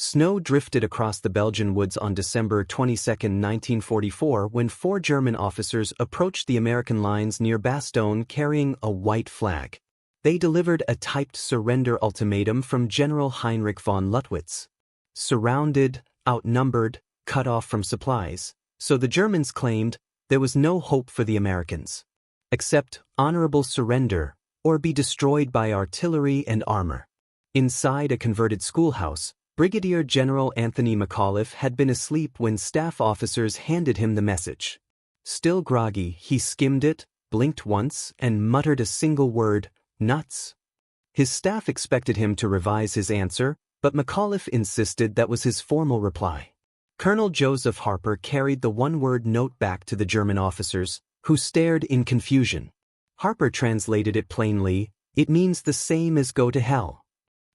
Snow drifted across the Belgian woods on December 22, 1944, when 4 German officers approached the American lines near Bastogne carrying a white flag. They delivered a typed surrender ultimatum from General Heinrich von Luttwitz. Surrounded, outnumbered, cut off from supplies, so the Germans claimed there was no hope for the Americans. Accept honorable surrender, or be destroyed by artillery and armor. Inside a converted schoolhouse, Brigadier General Anthony McAuliffe had been asleep when staff officers handed him the message. Still groggy, he skimmed it, blinked once, and muttered a single word, "Nuts." His staff expected him to revise his answer, but McAuliffe insisted that was his formal reply. Colonel Joseph Harper carried the one-word note back to the German officers, who stared in confusion. Harper translated it plainly, "It means the same as go to hell."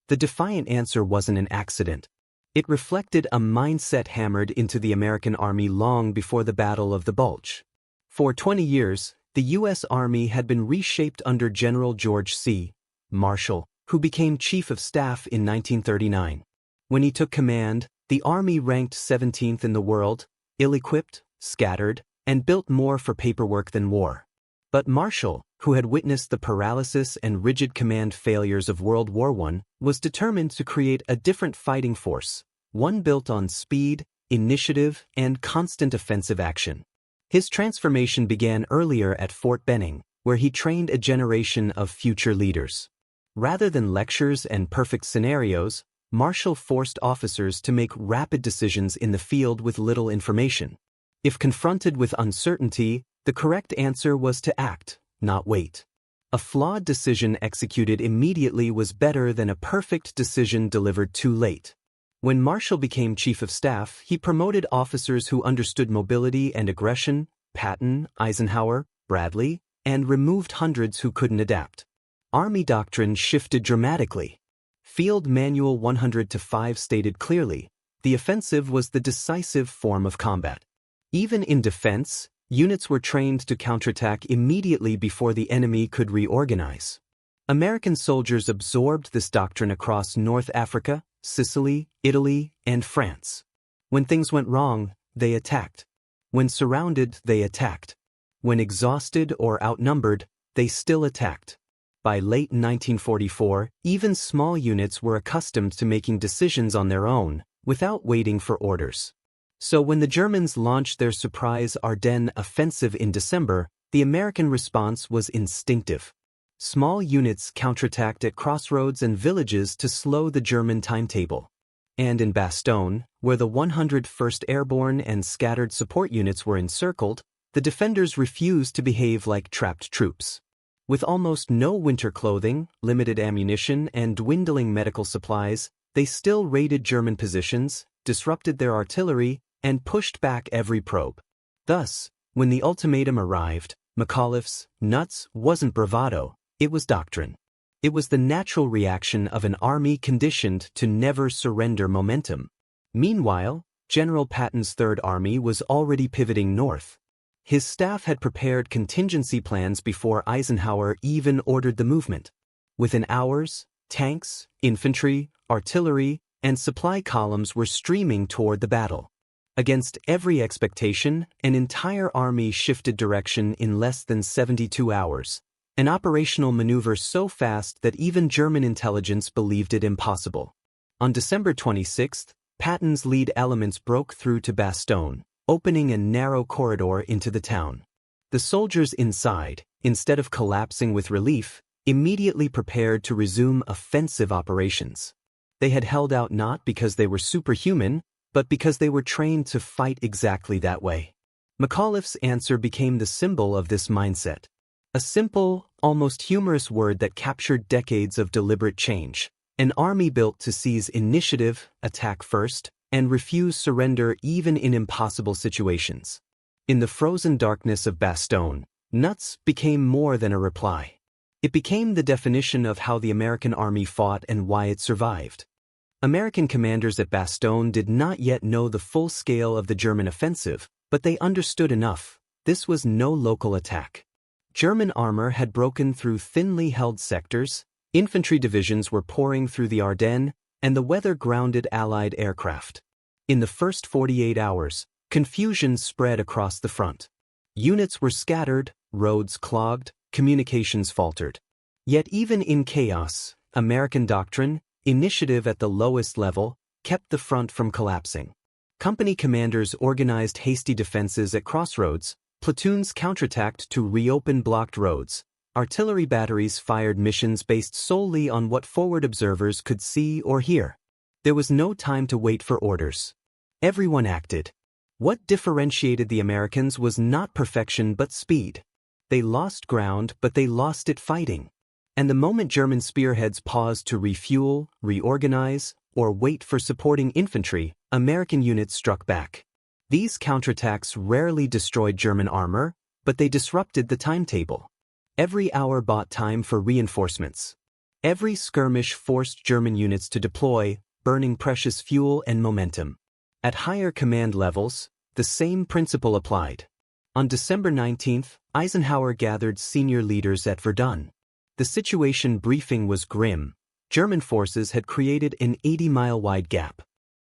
The defiant answer wasn't an accident. It reflected a mindset hammered into the American Army long before the Battle of the Bulge. For 20 years, the U.S. Army had been reshaped under General George C. Marshall, who became Chief of Staff in 1939. When he took command, the Army ranked 17th in the world, ill-equipped, scattered, and built more for paperwork than war. But Marshall, who had witnessed the paralysis and rigid command failures of World War I, was determined to create a different fighting force, one built on speed, initiative, and constant offensive action. His transformation began earlier at Fort Benning, where he trained a generation of future leaders. Rather than lectures and perfect scenarios, Marshall forced officers to make rapid decisions in the field with little information. If confronted with uncertainty, the correct answer was to act, not wait. A flawed decision executed immediately was better than a perfect decision delivered too late. When Marshall became Chief of Staff, he promoted officers who understood mobility and aggression, Patton, Eisenhower, Bradley, and removed hundreds who couldn't adapt. Army doctrine shifted dramatically. Field Manual 100-5 stated clearly, the offensive was the decisive form of combat. Even in defense, units were trained to counterattack immediately before the enemy could reorganize. American soldiers absorbed this doctrine across North Africa, Sicily, Italy, and France. When things went wrong, they attacked. When surrounded, they attacked. When exhausted or outnumbered, they still attacked. By late 1944, even small units were accustomed to making decisions on their own, without waiting for orders. So when the Germans launched their surprise Ardennes offensive in December, the American response was instinctive. Small units counterattacked at crossroads and villages to slow the German timetable. And in Bastogne, where the 101st Airborne and scattered support units were encircled, the defenders refused to behave like trapped troops. With almost no winter clothing, limited ammunition, and dwindling medical supplies, they still raided German positions, disrupted their artillery, and pushed back every probe. Thus, when the ultimatum arrived, McAuliffe's "nuts" wasn't bravado, it was doctrine. It was the natural reaction of an army conditioned to never surrender momentum. Meanwhile, General Patton's Third Army was already pivoting north. His staff had prepared contingency plans before Eisenhower even ordered the movement. Within hours, tanks, infantry, artillery, and supply columns were streaming toward the battle. Against every expectation, an entire army shifted direction in less than 72 hours, an operational maneuver so fast that even German intelligence believed it impossible. On December 26, Patton's lead elements broke through to Bastogne, opening a narrow corridor into the town. The soldiers inside, instead of collapsing with relief, immediately prepared to resume offensive operations. They had held out not because they were superhuman, but because they were trained to fight exactly that way. McAuliffe's answer became the symbol of this mindset. A simple, almost humorous word that captured decades of deliberate change. An army built to seize initiative, attack first, and refuse surrender even in impossible situations. In the frozen darkness of Bastogne, nuts became more than a reply. It became the definition of how the American army fought and why it survived. American commanders at Bastogne did not yet know the full scale of the German offensive, but they understood enough. This was no local attack. German armor had broken through thinly held sectors, infantry divisions were pouring through the Ardennes, and the weather grounded Allied aircraft. In the first 48 hours, confusion spread across the front. Units were scattered, roads clogged, communications faltered. Yet even in chaos, American doctrine, initiative at the lowest level, kept the front from collapsing. Company commanders organized hasty defenses at crossroads, platoons counterattacked to reopen blocked roads. Artillery batteries fired missions based solely on what forward observers could see or hear. There was no time to wait for orders. Everyone acted. What differentiated the Americans was not perfection but speed. They lost ground, but they lost it fighting. And the moment German spearheads paused to refuel, reorganize, or wait for supporting infantry, American units struck back. These counterattacks rarely destroyed German armor, but they disrupted the timetable. Every hour bought time for reinforcements. Every skirmish forced German units to deploy, burning precious fuel and momentum. At higher command levels, the same principle applied. On December 19, Eisenhower gathered senior leaders at Verdun. The situation briefing was grim. German forces had created an 80-mile-wide gap.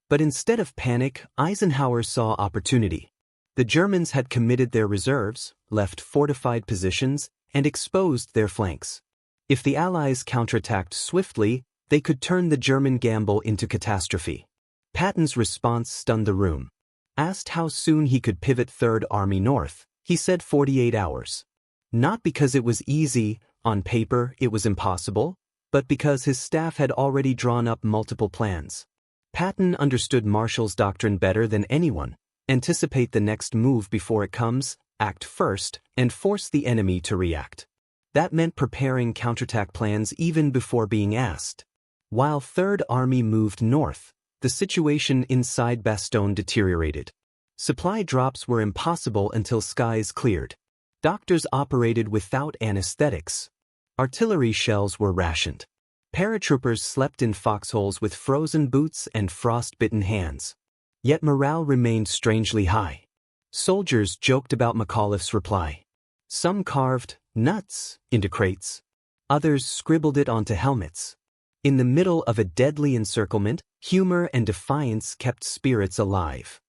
But instead of panic, Eisenhower saw opportunity. The Germans had committed their reserves, left fortified positions, and exposed their flanks. If the Allies counterattacked swiftly, they could turn the German gamble into catastrophe. Patton's response stunned the room. Asked how soon he could pivot Third Army north, he said 48 hours. Not because it was easy, on paper it was impossible, but because his staff had already drawn up multiple plans. Patton understood Marshall's doctrine better than anyone. Anticipate the next move before it comes, act first, and force the enemy to react. That meant preparing counterattack plans even before being asked. While Third Army moved north, the situation inside Bastogne deteriorated. Supply drops were impossible until skies cleared. Doctors operated without anesthetics. Artillery shells were rationed. Paratroopers slept in foxholes with frozen boots and frost-bitten hands. Yet morale remained strangely high. Soldiers joked about McAuliffe's reply. Some carved nuts into crates. Others scribbled it onto helmets. In the middle of a deadly encirclement, humor and defiance kept spirits alive.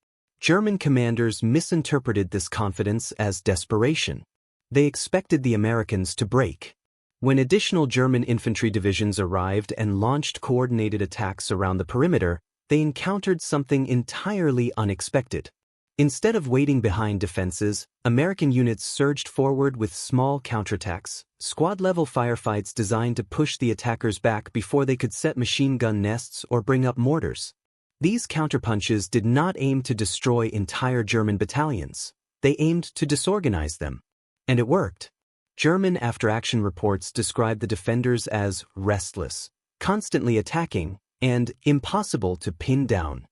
German commanders misinterpreted this confidence as desperation. They expected the Americans to break. When additional German infantry divisions arrived and launched coordinated attacks around the perimeter, they encountered something entirely unexpected. Instead of waiting behind defenses, American units surged forward with small counterattacks, squad-level firefights designed to push the attackers back before they could set machine gun nests or bring up mortars. These counterpunches did not aim to destroy entire German battalions. They aimed to disorganize them. And it worked. German after-action reports described the defenders as restless, constantly attacking, and impossible to pin down.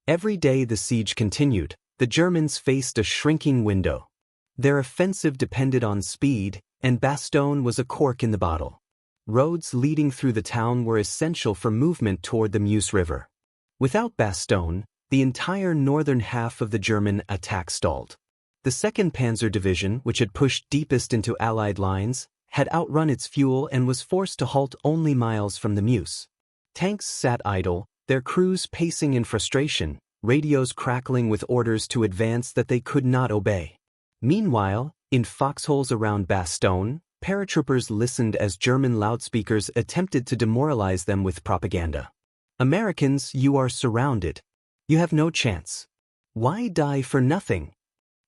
Every day the siege continued, the Germans faced a shrinking window. Their offensive depended on speed, and Bastogne was a cork in the bottle. Roads leading through the town were essential for movement toward the Meuse River. Without Bastogne, the entire northern half of the German attack stalled. The 2nd Panzer Division, which had pushed deepest into Allied lines, had outrun its fuel and was forced to halt only miles from the Meuse. Tanks sat idle, their crews pacing in frustration, radios crackling with orders to advance that they could not obey. Meanwhile, in foxholes around Bastogne, paratroopers listened as German loudspeakers attempted to demoralize them with propaganda. Americans, you are surrounded. You have no chance. Why die for nothing?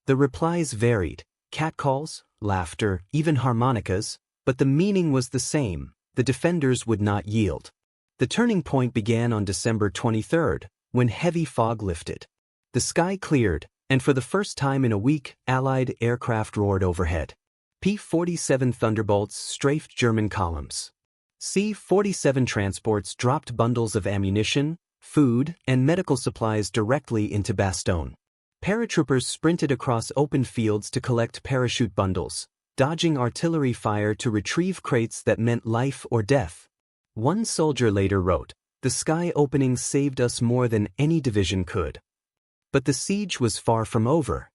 The replies varied, catcalls, laughter, even harmonicas, but the meaning was the same: the defenders would not yield. The turning point began on December 23, when heavy fog lifted. The sky cleared, and for the first time in a week, Allied aircraft roared overhead. P-47 Thunderbolts strafed German columns. C-47 transports dropped bundles of ammunition, food, and medical supplies directly into Bastogne. Paratroopers sprinted across open fields to collect parachute bundles, dodging artillery fire to retrieve crates that meant life or death. One soldier later wrote, "The sky opening saved us more than any division could." But the siege was far from over.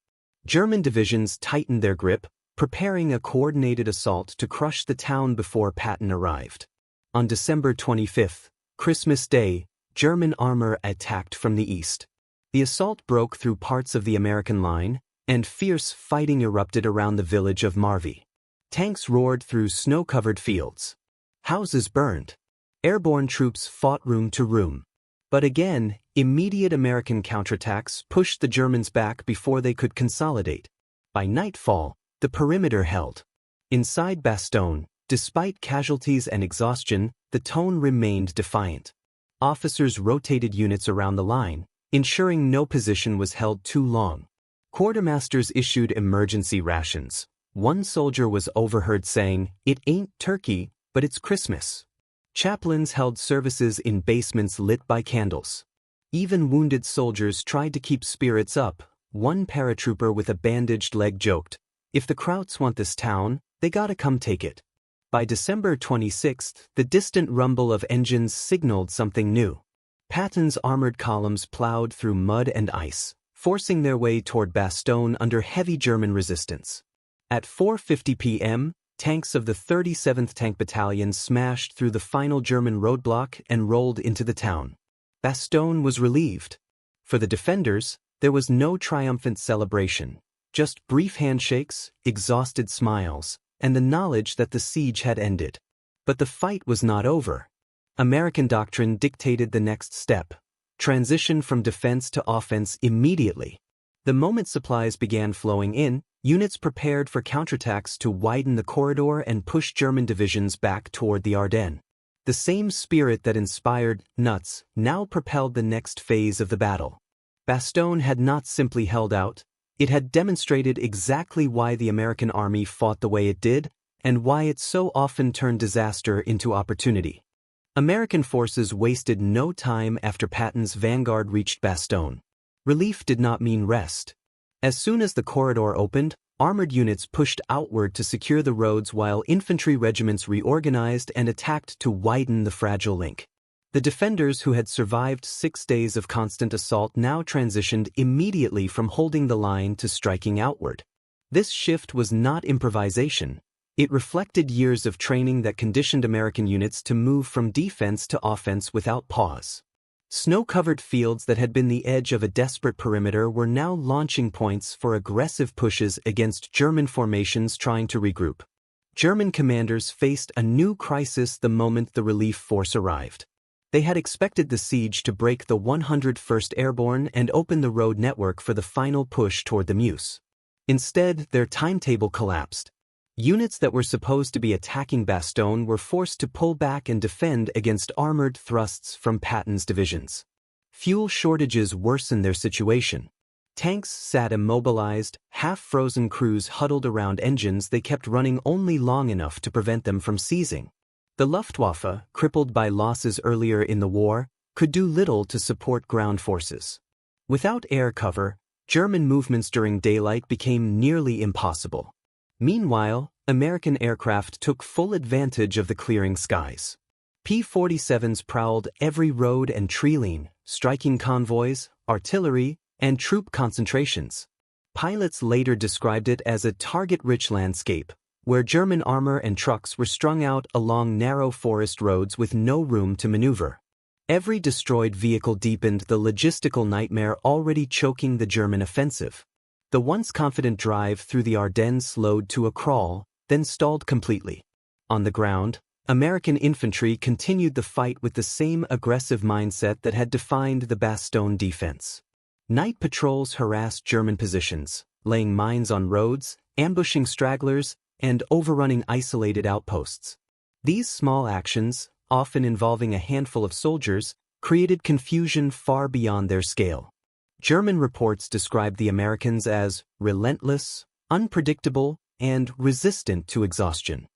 German divisions tightened their grip, preparing a coordinated assault to crush the town before Patton arrived. On December 25, Christmas Day, German armor attacked from the east. The assault broke through parts of the American line, and fierce fighting erupted around the village of Marvy. Tanks roared through snow-covered fields. Houses burned. Airborne troops fought room to room. But again, immediate American counterattacks pushed the Germans back before they could consolidate. By nightfall, the perimeter held. Inside Bastogne, despite casualties and exhaustion, the tone remained defiant. Officers rotated units around the line, ensuring no position was held too long. Quartermasters issued emergency rations. One soldier was overheard saying, "It ain't turkey, but it's Christmas." Chaplains held services in basements lit by candles. Even wounded soldiers tried to keep spirits up. One paratrooper with a bandaged leg joked, "If the Krauts want this town, they gotta come take it." By December 26th, the distant rumble of engines signaled something new. Patton's armored columns plowed through mud and ice, forcing their way toward Bastogne under heavy German resistance. At 4:50 p.m., tanks of the 37th Tank Battalion smashed through the final German roadblock and rolled into the town. Bastogne was relieved. For the defenders, there was no triumphant celebration, just brief handshakes, exhausted smiles, and the knowledge that the siege had ended. But the fight was not over. American doctrine dictated the next step: transition from defense to offense immediately. The moment supplies began flowing in, units prepared for counterattacks to widen the corridor and push German divisions back toward the Ardennes. The same spirit that inspired Nuts now propelled the next phase of the battle. Bastogne had not simply held out, it had demonstrated exactly why the American army fought the way it did, and why it so often turned disaster into opportunity. American forces wasted no time after Patton's vanguard reached Bastogne. Relief did not mean rest. As soon as the corridor opened, armored units pushed outward to secure the roads while infantry regiments reorganized and attacked to widen the fragile link. The defenders who had survived 6 days of constant assault now transitioned immediately from holding the line to striking outward. This shift was not improvisation. It reflected years of training that conditioned American units to move from defense to offense without pause. Snow-covered fields that had been the edge of a desperate perimeter were now launching points for aggressive pushes against German formations trying to regroup. German commanders faced a new crisis the moment the relief force arrived. They had expected the siege to break the 101st Airborne and open the road network for the final push toward the Meuse. Instead, their timetable collapsed. Units that were supposed to be attacking Bastogne were forced to pull back and defend against armored thrusts from Patton's divisions. Fuel shortages worsened their situation. Tanks sat immobilized, half-frozen crews huddled around engines they kept running only long enough to prevent them from seizing. The Luftwaffe, crippled by losses earlier in the war, could do little to support ground forces. Without air cover, German movements during daylight became nearly impossible. Meanwhile, American aircraft took full advantage of the clearing skies. P-47s prowled every road and tree line, striking convoys, artillery, and troop concentrations. Pilots later described it as a target-rich landscape, where German armor and trucks were strung out along narrow forest roads with no room to maneuver. Every destroyed vehicle deepened the logistical nightmare already choking the German offensive. The once confident drive through the Ardennes slowed to a crawl, then stalled completely. On the ground, American infantry continued the fight with the same aggressive mindset that had defined the Bastogne defense. Night patrols harassed German positions, laying mines on roads, ambushing stragglers, and overrunning isolated outposts. These small actions, often involving a handful of soldiers, created confusion far beyond their scale. German reports described the Americans as relentless, unpredictable, and resistant to exhaustion.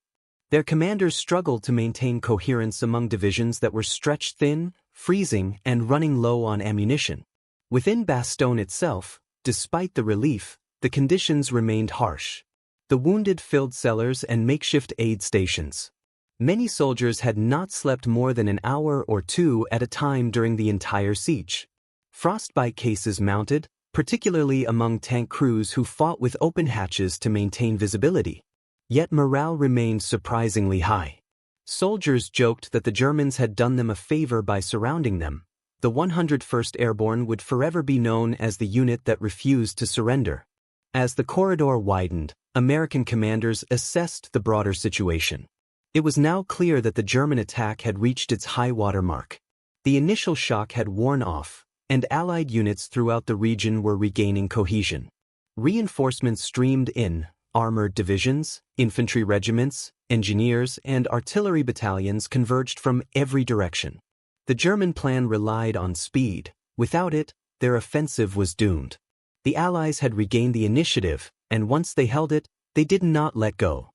Their commanders struggled to maintain coherence among divisions that were stretched thin, freezing, and running low on ammunition. Within Bastogne itself, despite the relief, the conditions remained harsh. The wounded filled cellars and makeshift aid stations. Many soldiers had not slept more than an hour or two at a time during the entire siege. Frostbite cases mounted, particularly among tank crews who fought with open hatches to maintain visibility. Yet morale remained surprisingly high. Soldiers joked that the Germans had done them a favor by surrounding them, the 101st Airborne would forever be known as the unit that refused to surrender. As the corridor widened, American commanders assessed the broader situation. It was now clear that the German attack had reached its high-water mark. The initial shock had worn off, and Allied units throughout the region were regaining cohesion. Reinforcements streamed in: armored divisions, infantry regiments, engineers, and artillery battalions converged from every direction. The German plan relied on speed. Without it, their offensive was doomed. The Allies had regained the initiative, and once they held it, they did not let go.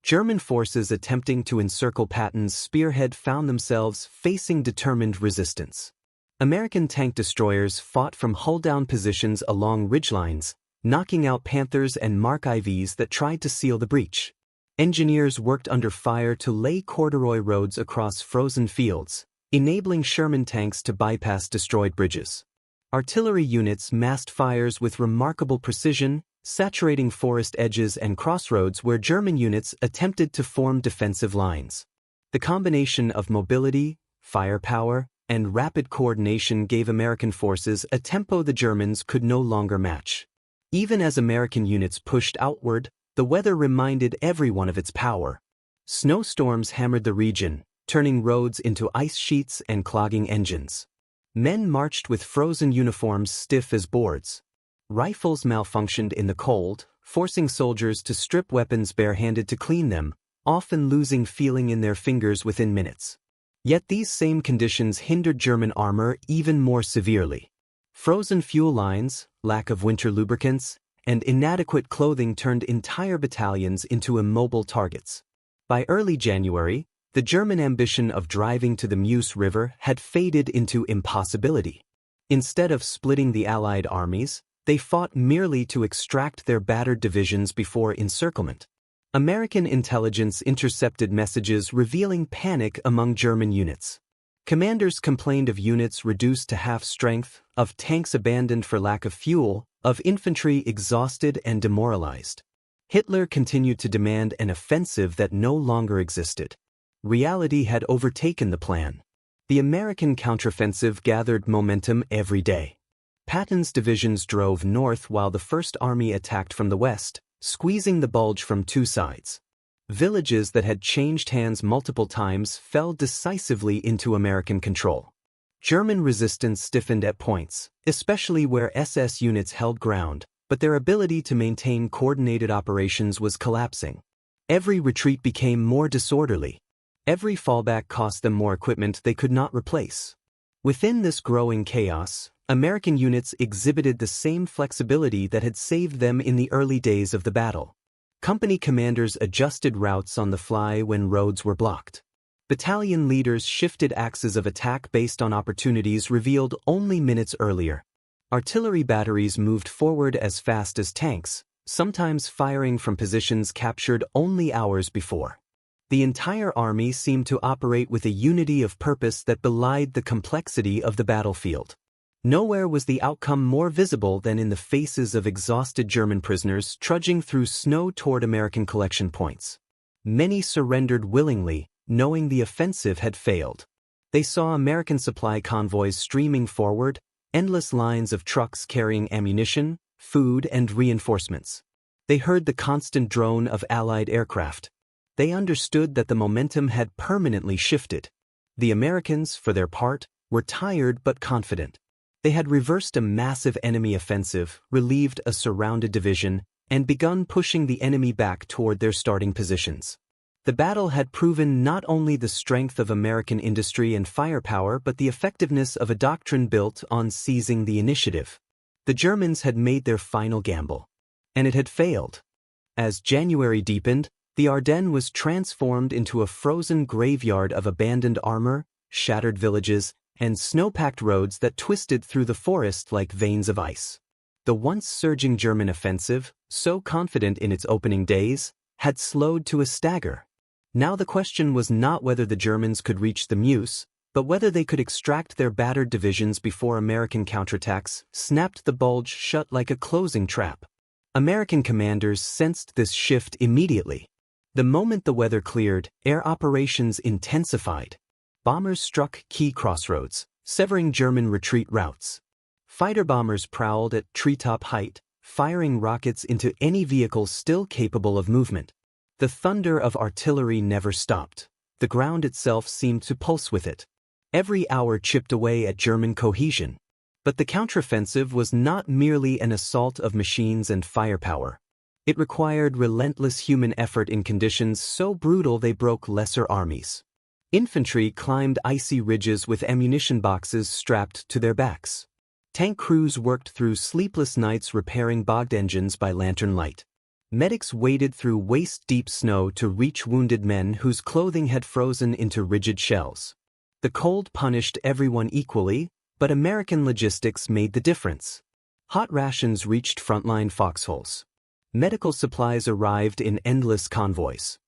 German forces attempting to encircle Patton's spearhead found themselves facing determined resistance. American tank destroyers fought from hull-down positions along ridgelines, knocking out Panthers and Mark IVs that tried to seal the breach. Engineers worked under fire to lay corduroy roads across frozen fields, enabling Sherman tanks to bypass destroyed bridges. Artillery units massed fires with remarkable precision, saturating forest edges and crossroads where German units attempted to form defensive lines. The combination of mobility, firepower, and rapid coordination gave American forces a tempo the Germans could no longer match. Even as American units pushed outward, the weather reminded everyone of its power. Snowstorms hammered the region, turning roads into ice sheets and clogging engines. Men marched with frozen uniforms stiff as boards. Rifles malfunctioned in the cold, forcing soldiers to strip weapons barehanded to clean them, often losing feeling in their fingers within minutes. Yet these same conditions hindered German armor even more severely. Frozen fuel lines, lack of winter lubricants, and inadequate clothing turned entire battalions into immobile targets. By early January, the German ambition of driving to the Meuse River had faded into impossibility. Instead of splitting the Allied armies, they fought merely to extract their battered divisions before encirclement. American intelligence intercepted messages revealing panic among German units. Commanders complained of units reduced to half strength, of tanks abandoned for lack of fuel, of infantry exhausted and demoralized. Hitler continued to demand an offensive that no longer existed. Reality had overtaken the plan. The American counteroffensive gathered momentum every day. Patton's divisions drove north while the First Army attacked from the west, squeezing the Bulge from two sides. Villages that had changed hands multiple times fell decisively into American control. German resistance stiffened at points, especially where SS units held ground, but their ability to maintain coordinated operations was collapsing. Every retreat became more disorderly. Every fallback cost them more equipment they could not replace. Within this growing chaos, American units exhibited the same flexibility that had saved them in the early days of the battle. Company commanders adjusted routes on the fly when roads were blocked. Battalion leaders shifted axes of attack based on opportunities revealed only minutes earlier. Artillery batteries moved forward as fast as tanks, sometimes firing from positions captured only hours before. The entire army seemed to operate with a unity of purpose that belied the complexity of the battlefield. Nowhere was the outcome more visible than in the faces of exhausted German prisoners trudging through snow toward American collection points. Many surrendered willingly, knowing the offensive had failed. They saw American supply convoys streaming forward, endless lines of trucks carrying ammunition, food, and reinforcements. They heard the constant drone of Allied aircraft. They understood that the momentum had permanently shifted. The Americans, for their part, were tired but confident. They had reversed a massive enemy offensive, relieved a surrounded division, and begun pushing the enemy back toward their starting positions. The battle had proven not only the strength of American industry and firepower but the effectiveness of a doctrine built on seizing the initiative. The Germans had made their final gamble. And it had failed. As January deepened, the Ardennes was transformed into a frozen graveyard of abandoned armor, shattered villages, and snow-packed roads that twisted through the forest like veins of ice. The once surging German offensive, so confident in its opening days, had slowed to a stagger. Now the question was not whether the Germans could reach the Meuse, but whether they could extract their battered divisions before American counterattacks snapped the Bulge shut like a closing trap. American commanders sensed this shift immediately. The moment the weather cleared, air operations intensified. Bombers struck key crossroads, severing German retreat routes. Fighter bombers prowled at treetop height, firing rockets into any vehicle still capable of movement. The thunder of artillery never stopped. The ground itself seemed to pulse with it. Every hour chipped away at German cohesion. But the counteroffensive was not merely an assault of machines and firepower. It required relentless human effort in conditions so brutal they broke lesser armies. Infantry climbed icy ridges with ammunition boxes strapped to their backs. Tank crews worked through sleepless nights repairing bogged engines by lantern light. Medics waded through waist-deep snow to reach wounded men whose clothing had frozen into rigid shells. The cold punished everyone equally, but American logistics made the difference. Hot rations reached frontline foxholes. Medical supplies arrived in endless convoys.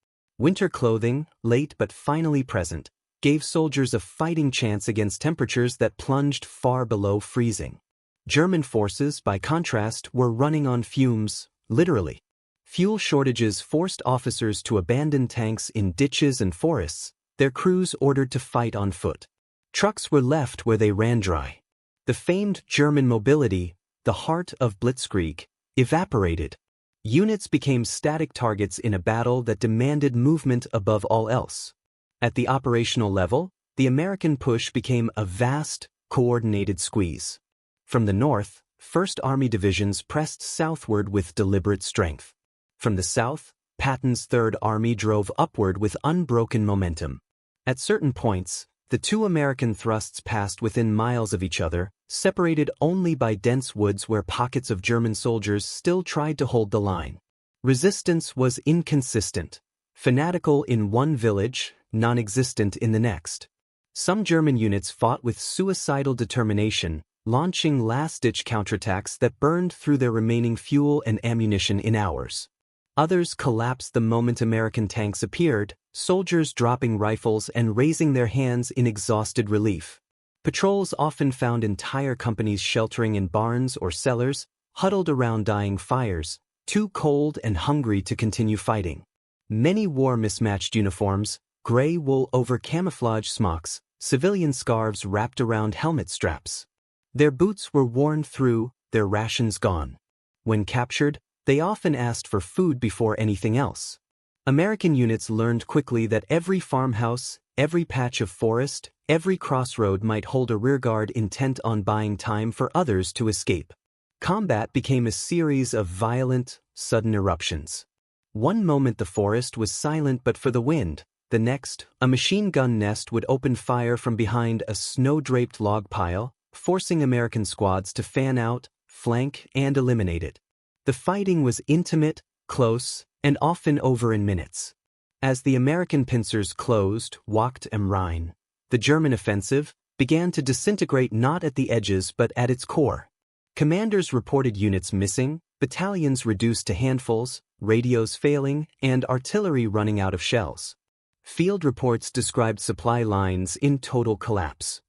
Winter clothing, late but finally present, gave soldiers a fighting chance against temperatures that plunged far below freezing. German forces, by contrast, were running on fumes, literally. Fuel shortages forced officers to abandon tanks in ditches and forests, their crews ordered to fight on foot. Trucks were left where they ran dry. The famed German mobility, the heart of Blitzkrieg, evaporated. Units became static targets in a battle that demanded movement above all else. At the operational level, the American push became a vast, coordinated squeeze. From the north, First Army divisions pressed southward with deliberate strength. From the south, Patton's Third Army drove upward with unbroken momentum. At certain points, the two American thrusts passed within miles of each other, separated only by dense woods where pockets of German soldiers still tried to hold the line. Resistance was inconsistent. Fanatical in one village, non-existent in the next. Some German units fought with suicidal determination, launching last-ditch counterattacks that burned through their remaining fuel and ammunition in hours. Others collapsed the moment American tanks appeared, soldiers dropping rifles and raising their hands in exhausted relief. Patrols often found entire companies sheltering in barns or cellars, huddled around dying fires, too cold and hungry to continue fighting. Many wore mismatched uniforms, gray wool over camouflage smocks, civilian scarves wrapped around helmet straps. Their boots were worn through, their rations gone. When captured, they often asked for food before anything else. American units learned quickly that every farmhouse, every patch of forest, every crossroad might hold a rearguard intent on buying time for others to escape. Combat became a series of violent, sudden eruptions. One moment the forest was silent but for the wind, the next, a machine gun nest would open fire from behind a snow-draped log pile, forcing American squads to fan out, flank, and eliminate it. The fighting was intimate, close, and often over in minutes. As the American pincers closed, Wacht am Rhein, the German offensive began to disintegrate not at the edges but at its core. Commanders reported units missing, battalions reduced to handfuls, radios failing, and artillery running out of shells. Field reports described supply lines in total collapse.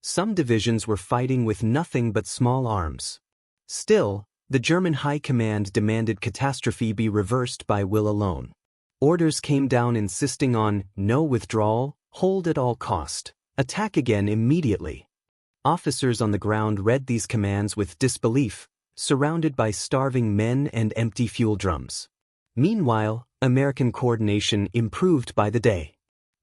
Some divisions were fighting with nothing but small arms. Still, the German high command demanded catastrophe be reversed by will alone. Orders came down insisting on no withdrawal, hold at all cost, attack again immediately. Officers on the ground read these commands with disbelief, surrounded by starving men and empty fuel drums. Meanwhile, American coordination improved by the day.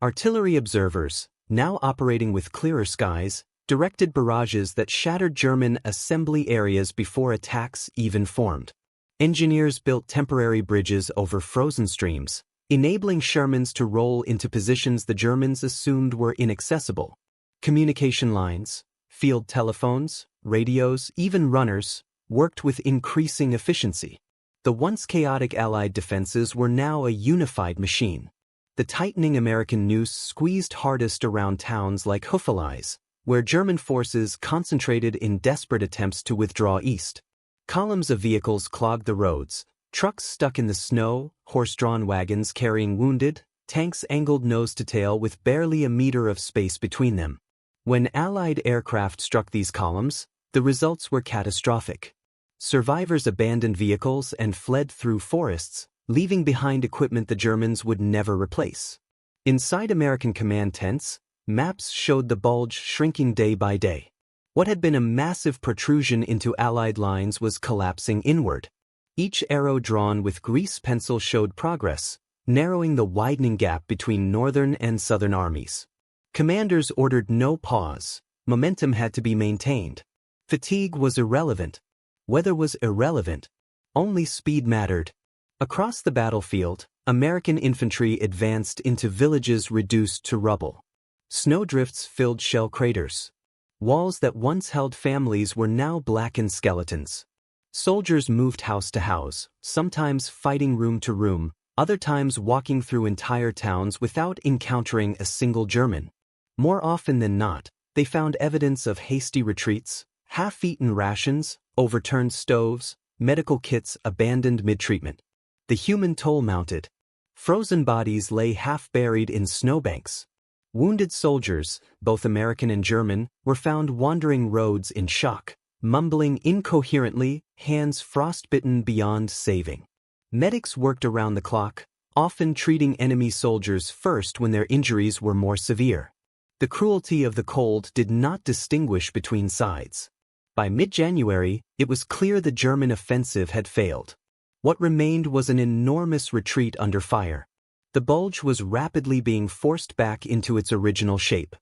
Artillery observers, now operating with clearer skies, directed barrages that shattered German assembly areas before attacks even formed. Engineers built temporary bridges over frozen streams, enabling Shermans to roll into positions the Germans assumed were inaccessible. Communication lines, field telephones, radios, even runners, worked with increasing efficiency. The once chaotic Allied defenses were now a unified machine. The tightening American noose squeezed hardest around towns like Huffeleiss, where German forces concentrated in desperate attempts to withdraw east. Columns of vehicles clogged the roads, trucks stuck in the snow, horse-drawn wagons carrying wounded, tanks angled nose to tail with barely a meter of space between them. When Allied aircraft struck these columns, the results were catastrophic. Survivors abandoned vehicles and fled through forests, leaving behind equipment the Germans would never replace. Inside American command tents, Maps showed the Bulge shrinking day by day. What had been a massive protrusion into Allied lines was collapsing inward. Each arrow drawn with grease pencil showed progress, narrowing the widening gap between northern and southern armies. Commanders ordered no pause. Momentum had to be maintained. Fatigue was irrelevant. Weather was irrelevant. Only speed mattered. Across the battlefield, American infantry advanced into villages reduced to rubble. Snowdrifts filled shell craters. Walls that once held families were now blackened skeletons. Soldiers moved house to house, sometimes fighting room to room, other times walking through entire towns without encountering a single German. More often than not, they found evidence of hasty retreats, half-eaten rations, overturned stoves, medical kits abandoned mid-treatment. The human toll mounted. Frozen bodies lay half-buried in snowbanks. Wounded soldiers, both American and German, were found wandering roads in shock, mumbling incoherently, hands frostbitten beyond saving. Medics worked around the clock, often treating enemy soldiers first when their injuries were more severe. The cruelty of the cold did not distinguish between sides. By mid-January, it was clear the German offensive had failed. What remained was an enormous retreat under fire. The Bulge was rapidly being forced back into its original shape.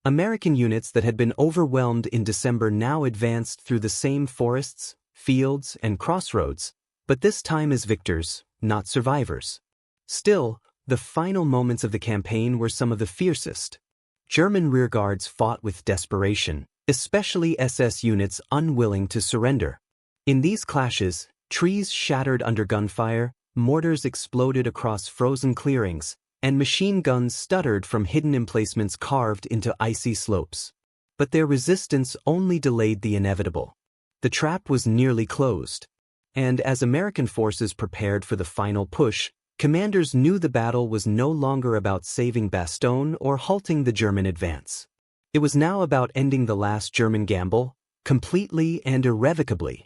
American units that had been overwhelmed in December now advanced through the same forests, fields, and crossroads, but this time as victors, not survivors. Still, the final moments of the campaign were some of the fiercest. German rearguards fought with desperation, especially SS units unwilling to surrender. In these clashes, trees shattered under gunfire, mortars exploded across frozen clearings, and machine guns stuttered from hidden emplacements carved into icy slopes. But their resistance only delayed the inevitable. The trap was nearly closed. And as American forces prepared for the final push, commanders knew the battle was no longer about saving Bastogne or halting the German advance. It was now about ending the last German gamble, completely and irrevocably.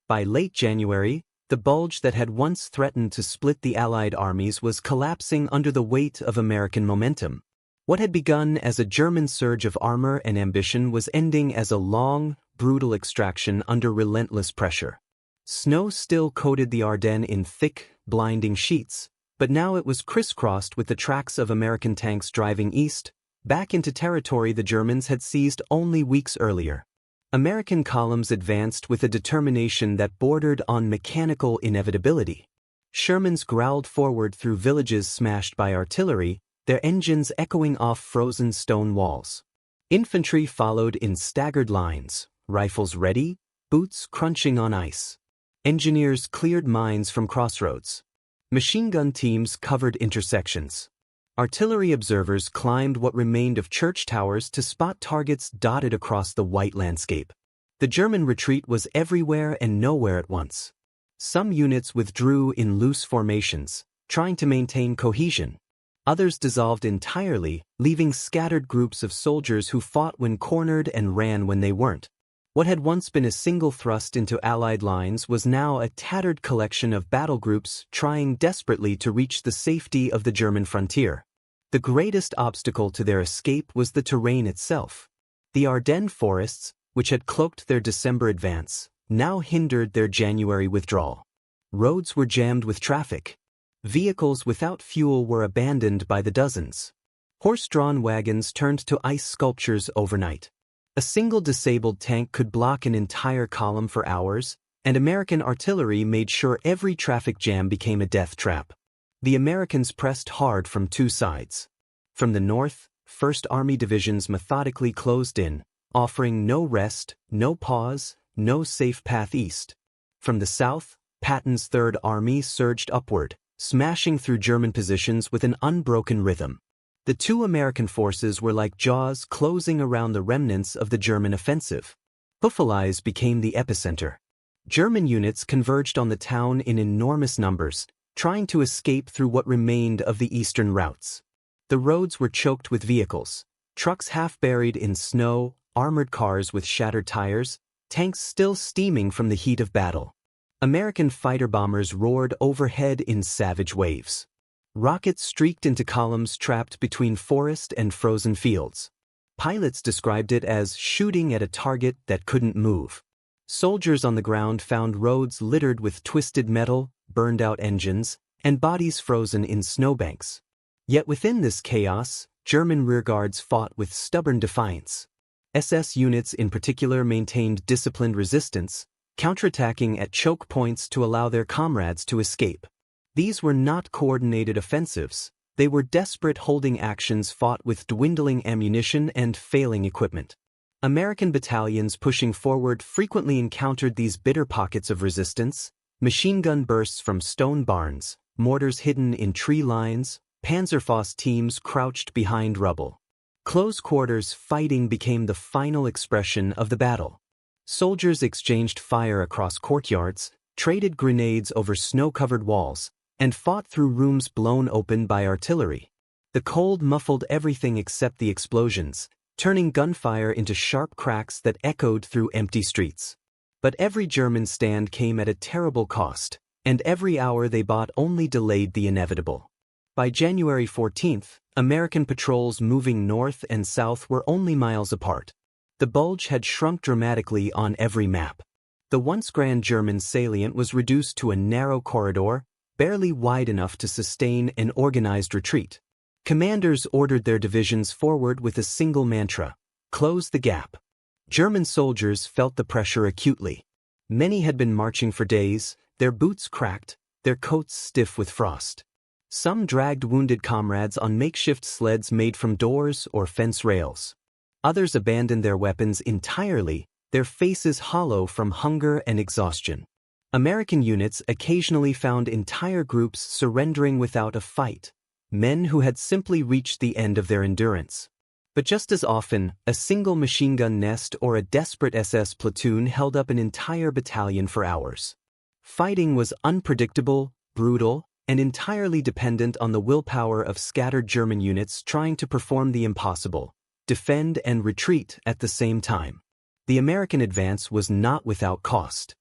By late January, the Bulge that had once threatened to split the Allied armies was collapsing under the weight of American momentum. What had begun as a German surge of armor and ambition was ending as a long, brutal extraction under relentless pressure. Snow still coated the Ardennes in thick, blinding sheets, but now it was crisscrossed with the tracks of American tanks driving east, back into territory the Germans had seized only weeks earlier. American columns advanced with a determination that bordered on mechanical inevitability. Shermans growled forward through villages smashed by artillery, their engines echoing off frozen stone walls. Infantry followed in staggered lines, rifles ready, boots crunching on ice. Engineers cleared mines from crossroads. Machine gun teams covered intersections. Artillery observers climbed what remained of church towers to spot targets dotted across the white landscape. The German retreat was everywhere and nowhere at once. Some units withdrew in loose formations, trying to maintain cohesion. Others dissolved entirely, leaving scattered groups of soldiers who fought when cornered and ran when they weren't. What had once been a single thrust into Allied lines was now a tattered collection of battle groups trying desperately to reach the safety of the German frontier. The greatest obstacle to their escape was the terrain itself. The Ardennes forests, which had cloaked their December advance, now hindered their January withdrawal. Roads were jammed with traffic. Vehicles without fuel were abandoned by the dozens. Horse-drawn wagons turned to ice sculptures overnight. A single disabled tank could block an entire column for hours, and American artillery made sure every traffic jam became a death trap. The Americans pressed hard from two sides. From the north, First Army divisions methodically closed in, offering no rest, no pause, no safe path east. From the south, Patton's Third Army surged upward, smashing through German positions with an unbroken rhythm. The two American forces were like jaws closing around the remnants of the German offensive. Buffalies became the epicenter. German units converged on the town in enormous numbers, trying to escape through what remained of the eastern routes. The roads were choked with vehicles, trucks half buried in snow, armored cars with shattered tires, tanks still steaming from the heat of battle. American fighter bombers roared overhead in savage waves. Rockets streaked into columns trapped between forest and frozen fields. Pilots described it as shooting at a target that couldn't move. Soldiers on the ground found roads littered with twisted metal, burned-out engines, and bodies frozen in snowbanks. Yet within this chaos, German rearguards fought with stubborn defiance. SS units in particular maintained disciplined resistance, counterattacking at choke points to allow their comrades to escape. These were not coordinated offensives. They were desperate holding actions fought with dwindling ammunition and failing equipment. American battalions pushing forward frequently encountered these bitter pockets of resistance: machine gun bursts from stone barns, mortars hidden in tree lines, Panzerfaust teams crouched behind rubble. Close quarters fighting became the final expression of the battle. Soldiers exchanged fire across courtyards, traded grenades over snow-covered walls, and fought through rooms blown open by artillery. The cold muffled everything except the explosions, turning gunfire into sharp cracks that echoed through empty streets. But every German stand came at a terrible cost, and every hour they bought only delayed the inevitable. By January 14th, American patrols moving north and south were only miles apart. The Bulge had shrunk dramatically on every map. The once grand German salient was reduced to a narrow corridor, barely wide enough to sustain an organized retreat. Commanders ordered their divisions forward with a single mantra: close the gap. German soldiers felt the pressure acutely. Many had been marching for days, their boots cracked, their coats stiff with frost. Some dragged wounded comrades on makeshift sleds made from doors or fence rails. Others abandoned their weapons entirely, their faces hollow from hunger and exhaustion. American units occasionally found entire groups surrendering without a fight, men who had simply reached the end of their endurance. But just as often, a single machine gun nest or a desperate SS platoon held up an entire battalion for hours. Fighting was unpredictable, brutal, and entirely dependent on the willpower of scattered German units trying to perform the impossible: defend and retreat at the same time. The American advance was not without cost.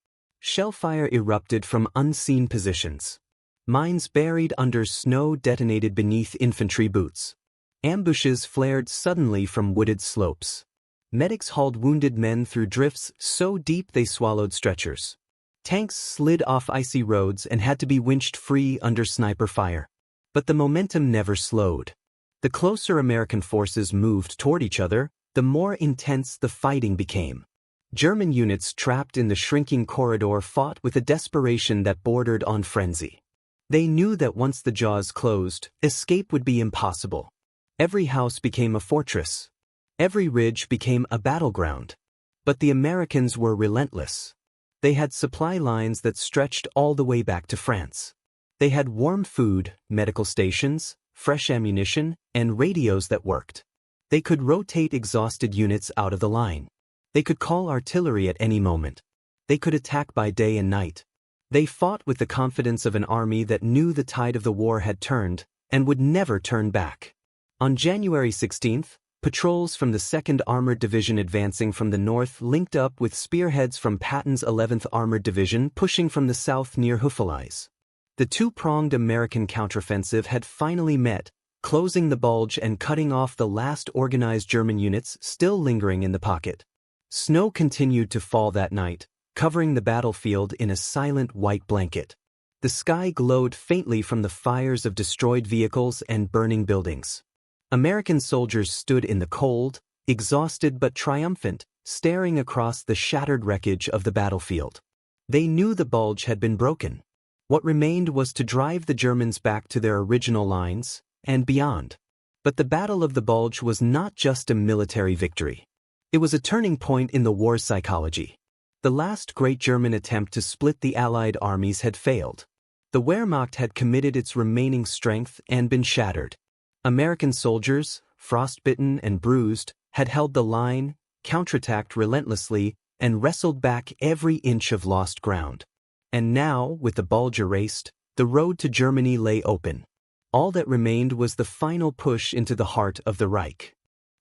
Shellfire erupted from unseen positions. Mines buried under snow detonated beneath infantry boots. Ambushes flared suddenly from wooded slopes. Medics hauled wounded men through drifts so deep they swallowed stretchers. Tanks slid off icy roads and had to be winched free under sniper fire. But the momentum never slowed. The closer American forces moved toward each other, the more intense the fighting became. German units trapped in the shrinking corridor fought with a desperation that bordered on frenzy. They knew that once the jaws closed, escape would be impossible. Every house became a fortress. Every ridge became a battleground. But the Americans were relentless. They had supply lines that stretched all the way back to France. They had warm food, medical stations, fresh ammunition, and radios that worked. They could rotate exhausted units out of the line. They could call artillery at any moment. They could attack by day and night. They fought with the confidence of an army that knew the tide of the war had turned and would never turn back. On January 16th, patrols from the 2nd Armored Division advancing from the north linked up with spearheads from Patton's 11th Armored Division pushing from the south near Houffalize. The two-pronged American counteroffensive had finally met, closing the Bulge and cutting off the last organized German units still lingering in the pocket. Snow continued to fall that night, covering the battlefield in a silent white blanket. The sky glowed faintly from the fires of destroyed vehicles and burning buildings. American soldiers stood in the cold, exhausted but triumphant, staring across the shattered wreckage of the battlefield. They knew the Bulge had been broken. What remained was to drive the Germans back to their original lines, and beyond. But the Battle of the Bulge was not just a military victory. It was a turning point in the war's psychology. The last great German attempt to split the Allied armies had failed. The Wehrmacht had committed its remaining strength and been shattered. American soldiers, frostbitten and bruised, had held the line, counterattacked relentlessly, and wrestled back every inch of lost ground. And now, with the Bulge erased, the road to Germany lay open. All that remained was the final push into the heart of the Reich.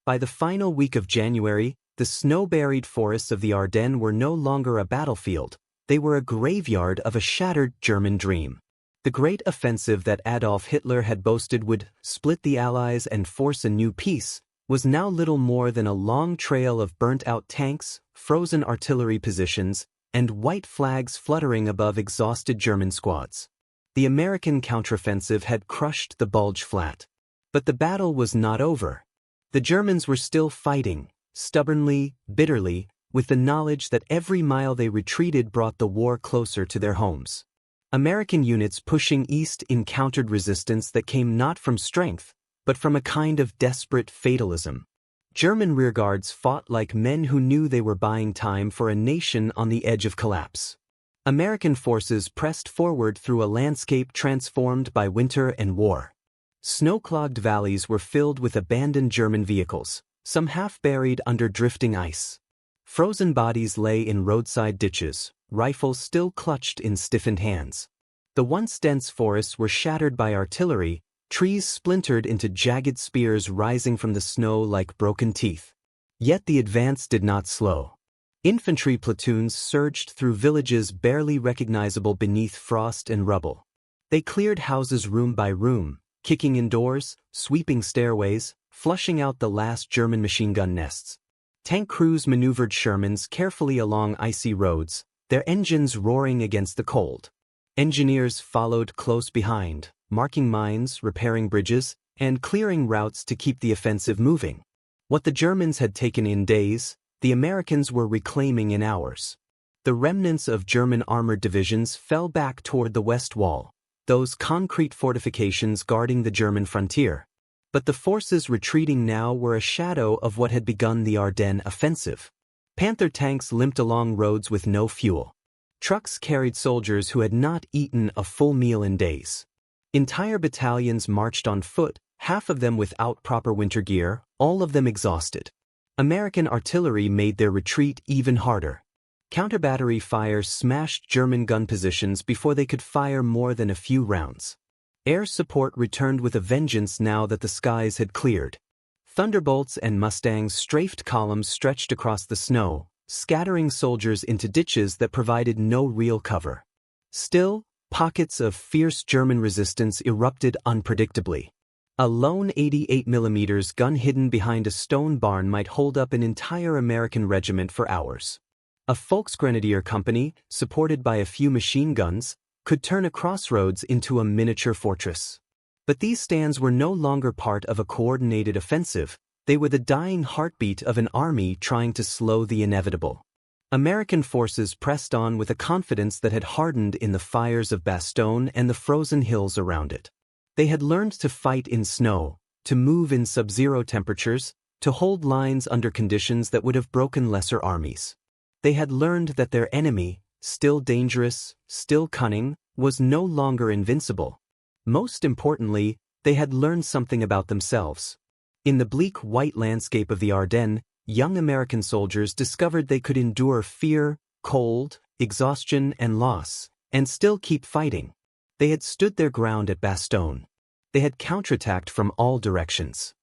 By the final week of January, the snow-buried forests of the Ardennes were no longer a battlefield, they were a graveyard of a shattered German dream. The great offensive that Adolf Hitler had boasted would split the Allies and force a new peace was now little more than a long trail of burnt-out tanks, frozen artillery positions, and white flags fluttering above exhausted German squads. The American counteroffensive had crushed the Bulge flat. But the battle was not over. The Germans were still fighting, stubbornly, bitterly, with the knowledge that every mile they retreated brought the war closer to their homes. American units pushing east encountered resistance that came not from strength, but from a kind of desperate fatalism. German rearguards fought like men who knew they were buying time for a nation on the edge of collapse. American forces pressed forward through a landscape transformed by winter and war. Snow-clogged valleys were filled with abandoned German vehicles, some half buried under drifting ice. Frozen bodies lay in roadside ditches, rifles still clutched in stiffened hands. The once dense forests were shattered by artillery, trees splintered into jagged spears rising from the snow like broken teeth. Yet the advance did not slow. Infantry platoons surged through villages barely recognizable beneath frost and rubble. They cleared houses room by room, kicking in doors, sweeping stairways, flushing out the last German machine gun nests. Tank crews maneuvered Shermans carefully along icy roads, their engines roaring against the cold. Engineers followed close behind, marking mines, repairing bridges, and clearing routes to keep the offensive moving. What the Germans had taken in days, the Americans were reclaiming in hours. The remnants of German armored divisions fell back toward the West Wall, those concrete fortifications guarding the German frontier. But the forces retreating now were a shadow of what had begun the Ardennes offensive. Panther tanks limped along roads with no fuel. Trucks carried soldiers who had not eaten a full meal in days. Entire battalions marched on foot, half of them without proper winter gear, all of them exhausted. American artillery made their retreat even harder. Counter-battery fire smashed German gun positions before they could fire more than a few rounds. Air support returned with a vengeance now that the skies had cleared. Thunderbolts and Mustangs strafed columns stretched across the snow, scattering soldiers into ditches that provided no real cover. Still, pockets of fierce German resistance erupted unpredictably. A lone 88mm gun hidden behind a stone barn might hold up an entire American regiment for hours. A Volksgrenadier company, supported by a few machine guns, could turn a crossroads into a miniature fortress. But these stands were no longer part of a coordinated offensive, they were the dying heartbeat of an army trying to slow the inevitable. American forces pressed on with a confidence that had hardened in the fires of Bastogne and the frozen hills around it. They had learned to fight in snow, to move in sub-zero temperatures, to hold lines under conditions that would have broken lesser armies. They had learned that their enemy, still dangerous, still cunning, was no longer invincible. Most importantly, they had learned something about themselves. In the bleak white landscape of the Ardennes, young American soldiers discovered they could endure fear, cold, exhaustion, and loss, and still keep fighting. They had stood their ground at Bastogne. They had counterattacked from all directions.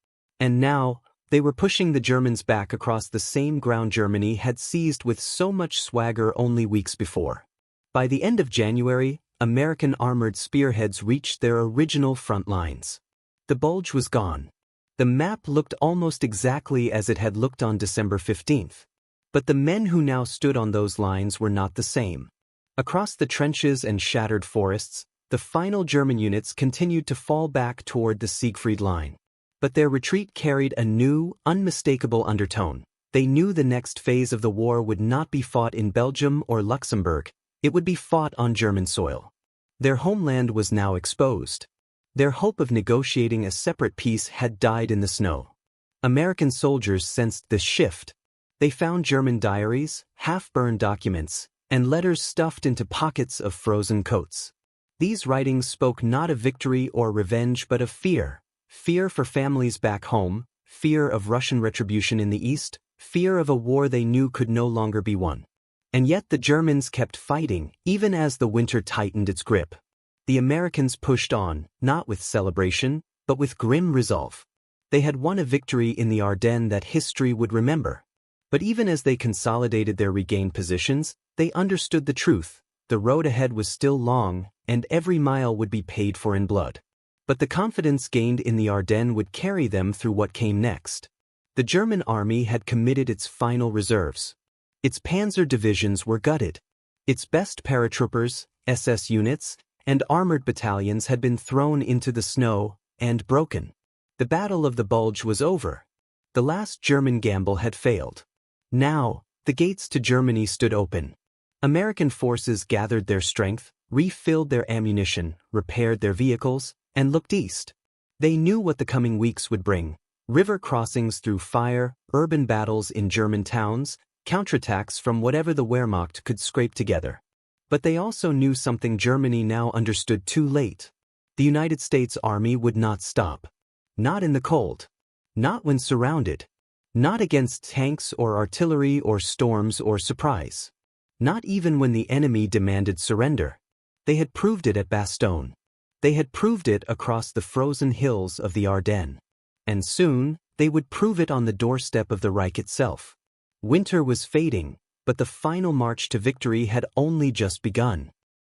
And now, they were pushing the Germans back across the same ground Germany had seized with so much swagger only weeks before. By the end of January, American armored spearheads reached their original front lines. The Bulge was gone. The map looked almost exactly as it had looked on December 15th. But the men who now stood on those lines were not the same. Across the trenches and shattered forests, the final German units continued to fall back toward the Siegfried Line. But their retreat carried a new, unmistakable undertone. They knew the next phase of the war would not be fought in Belgium or Luxembourg, it would be fought on German soil. Their homeland was now exposed. Their hope of negotiating a separate peace had died in the snow. American soldiers sensed this shift. They found German diaries, half-burned documents, and letters stuffed into pockets of frozen coats. These writings spoke not of victory or revenge but of fear. Fear for families back home, fear of Russian retribution in the east, fear of a war they knew could no longer be won. And yet the Germans kept fighting, even as the winter tightened its grip. The Americans pushed on, not with celebration, but with grim resolve. They had won a victory in the Ardennes that history would remember. But even as they consolidated their regained positions, they understood the truth. The road ahead was still long, and every mile would be paid for in blood. But the confidence gained in the Ardennes would carry them through what came next. The German army had committed its final reserves. Its panzer divisions were gutted. Its best paratroopers, SS units, and armored battalions had been thrown into the snow and broken. The Battle of the Bulge was over. The last German gamble had failed. Now, the gates to Germany stood open. American forces gathered their strength, refilled their ammunition, repaired their vehicles, and looked east. They knew what the coming weeks would bring: river crossings through fire, urban battles in German towns, counterattacks from whatever the Wehrmacht could scrape together. But they also knew something Germany now understood too late. The United States Army would not stop. Not in the cold. Not when surrounded. Not against tanks or artillery or storms or surprise. Not even when the enemy demanded surrender. They had proved it at Bastogne. They had proved it across the frozen hills of the Ardennes. And soon, they would prove it on the doorstep of the Reich itself. Winter was fading, but the final march to victory had only just begun.